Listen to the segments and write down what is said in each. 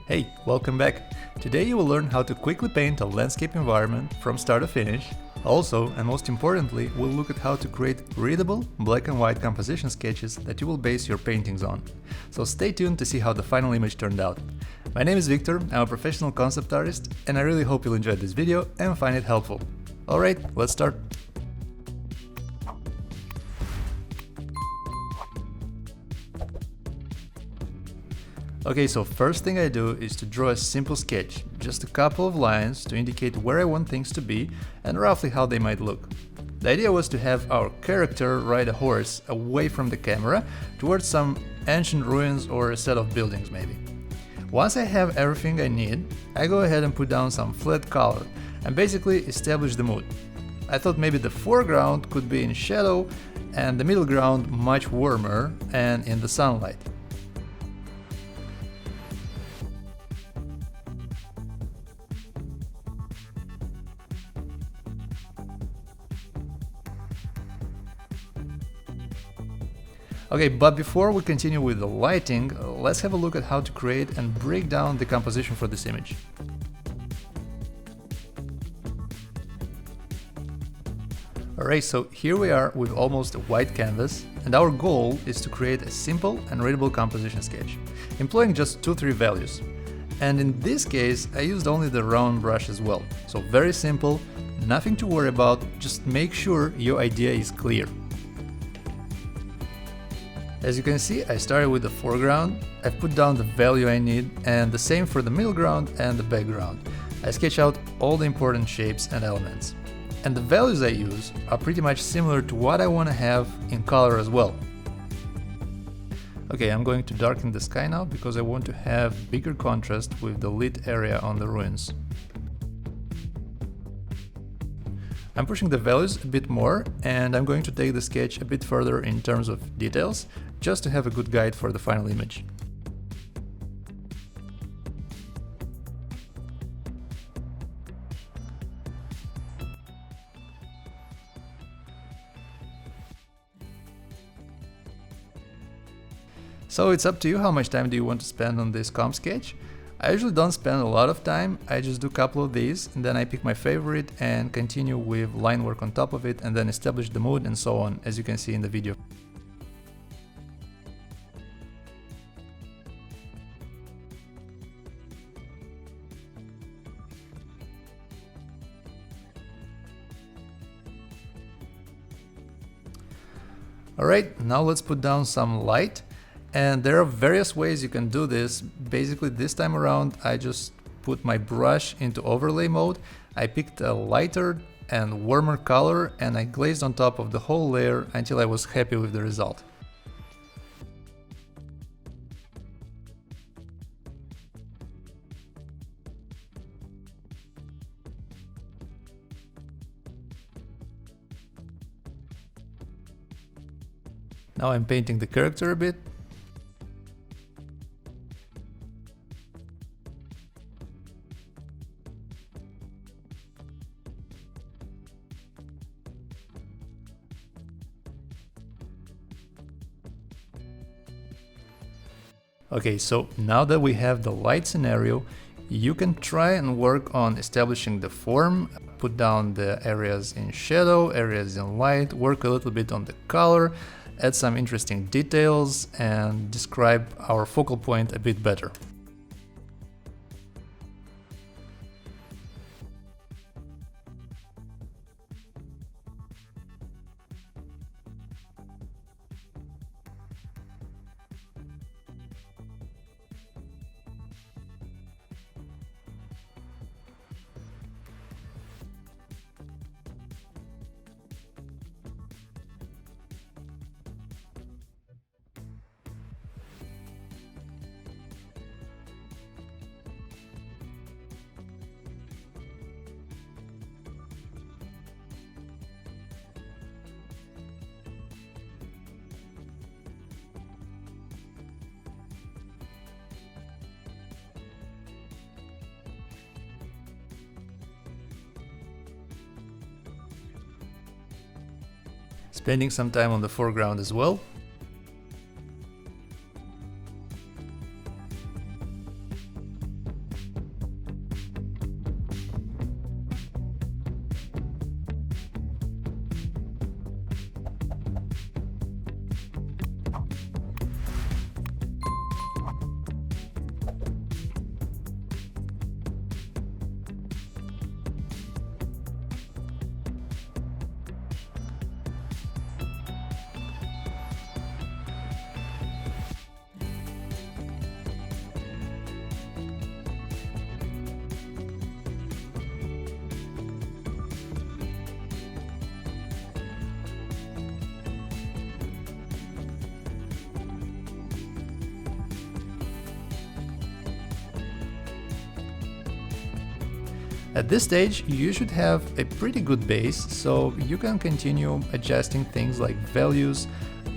Hey, welcome back! Today you will learn how to quickly paint a landscape environment from start to finish. Also, and most importantly, we'll look at how to create readable black and white composition sketches that you will base your paintings on. So stay tuned to see how the final image turned out. My name is Victor, I'm a professional concept artist, and I really hope you'll enjoy this video and find it helpful. Alright, let's start! Okay, so first thing I do is to draw a simple sketch, just a couple of lines to indicate where I want things to be and roughly how they might look. The idea was to have our character ride a horse away from the camera towards some ancient ruins or a set of buildings maybe. Once I have everything I need, I go ahead and put down some flat color and basically establish the mood. I thought maybe the foreground could be in shadow and the middle ground much warmer and in the sunlight. Okay, but before we continue with the lighting, let's have a look at how to create and break down the composition for this image. Alright, so here we are with almost a white canvas, and our goal is to create a simple and readable composition sketch, employing just 2-3 values. And in this case, I used only the round brush as well, so very simple, nothing to worry about, just make sure your idea is clear. As you can see, I started with the foreground, I've put down the value I need, and the same for the middle ground and the background. I sketch out all the important shapes and elements. And the values I use are pretty much similar to what I want to have in color as well. Okay, I'm going to darken the sky now because I want to have bigger contrast with the lit area on the ruins. I'm pushing the values a bit more, and I'm going to take the sketch a bit further in terms of details, just to have a good guide for the final image. So it's up to you how much time do you want to spend on this comp sketch. I usually don't spend a lot of time, I just do a couple of these and then I pick my favorite and continue with line work on top of it and then establish the mood and so on, as you can see in the video. Alright, now let's put down some light. And there are various ways you can do this. Basically this time around I just put my brush into overlay mode. I picked a lighter and warmer color and I glazed on top of the whole layer until I was happy with the result. Now I'm painting the character a bit. Okay, so now that we have the light scenario, you can try and work on establishing the form, put down the areas in shadow, areas in light, work a little bit on the color, add some interesting details, and describe our focal point a bit better. Spending some time on the foreground as well. At this stage, you should have a pretty good base, so you can continue adjusting things like values,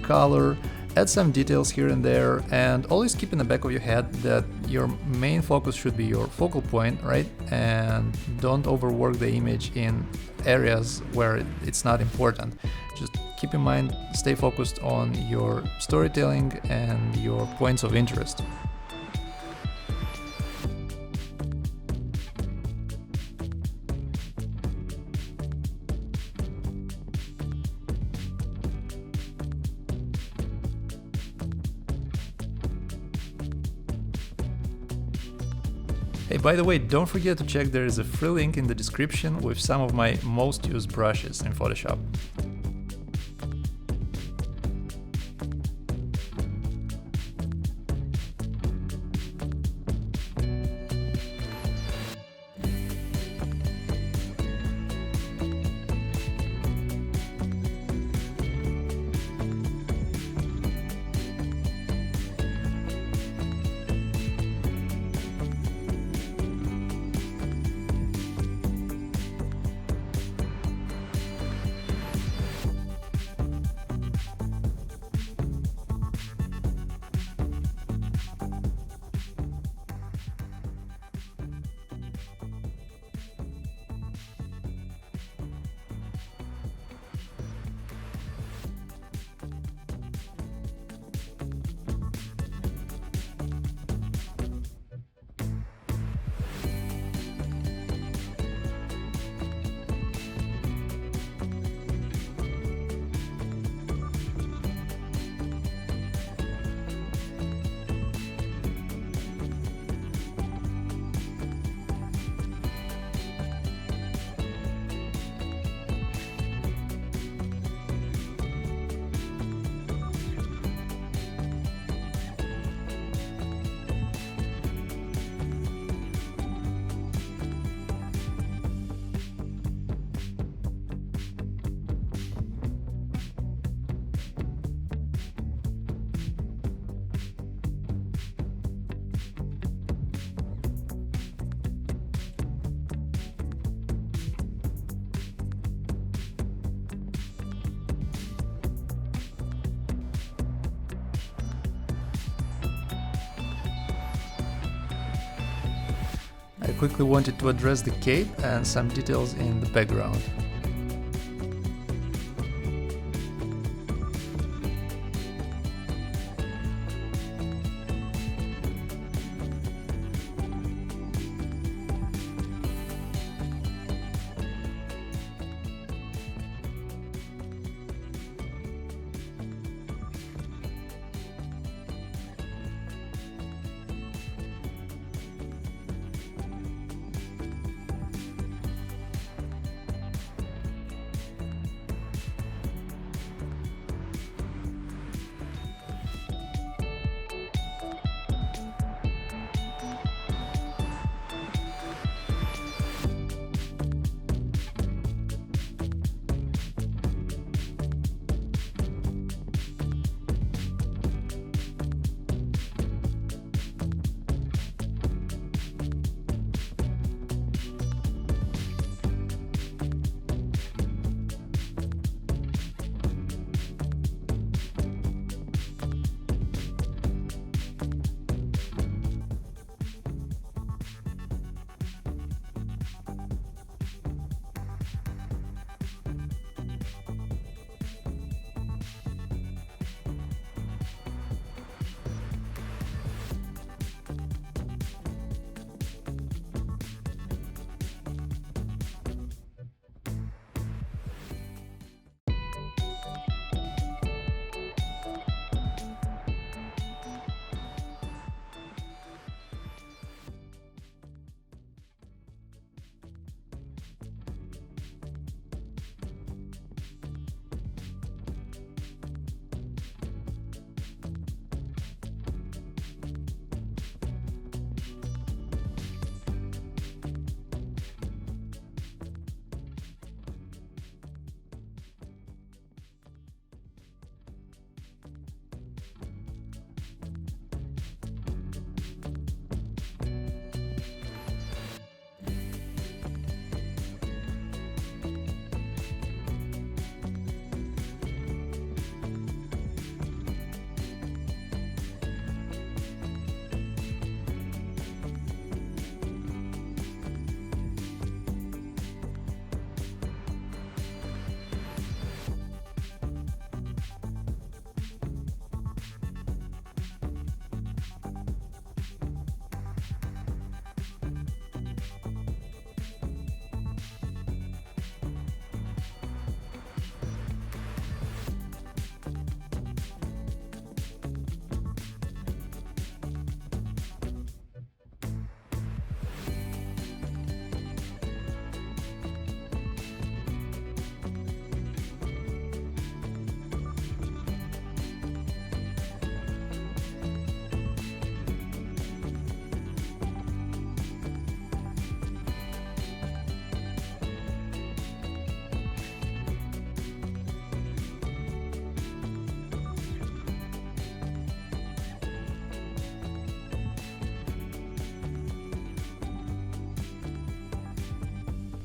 color, add some details here and there, and always keep in the back of your head that your main focus should be your focal point, right? And don't overwork the image in areas where it's not important. Just keep in mind, stay focused on your storytelling and your points of interest. Hey, by the way, don't forget to check there is a free link in the description with some of my most used brushes in Photoshop. I quickly wanted to address the cape and some details in the background.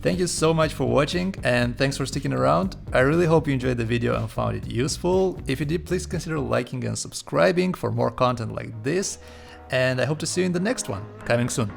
Thank you so much for watching and thanks for sticking around. I really hope you enjoyed the video and found it useful. If you did, please consider liking and subscribing for more content like this. And I hope to see you in the next one, coming soon.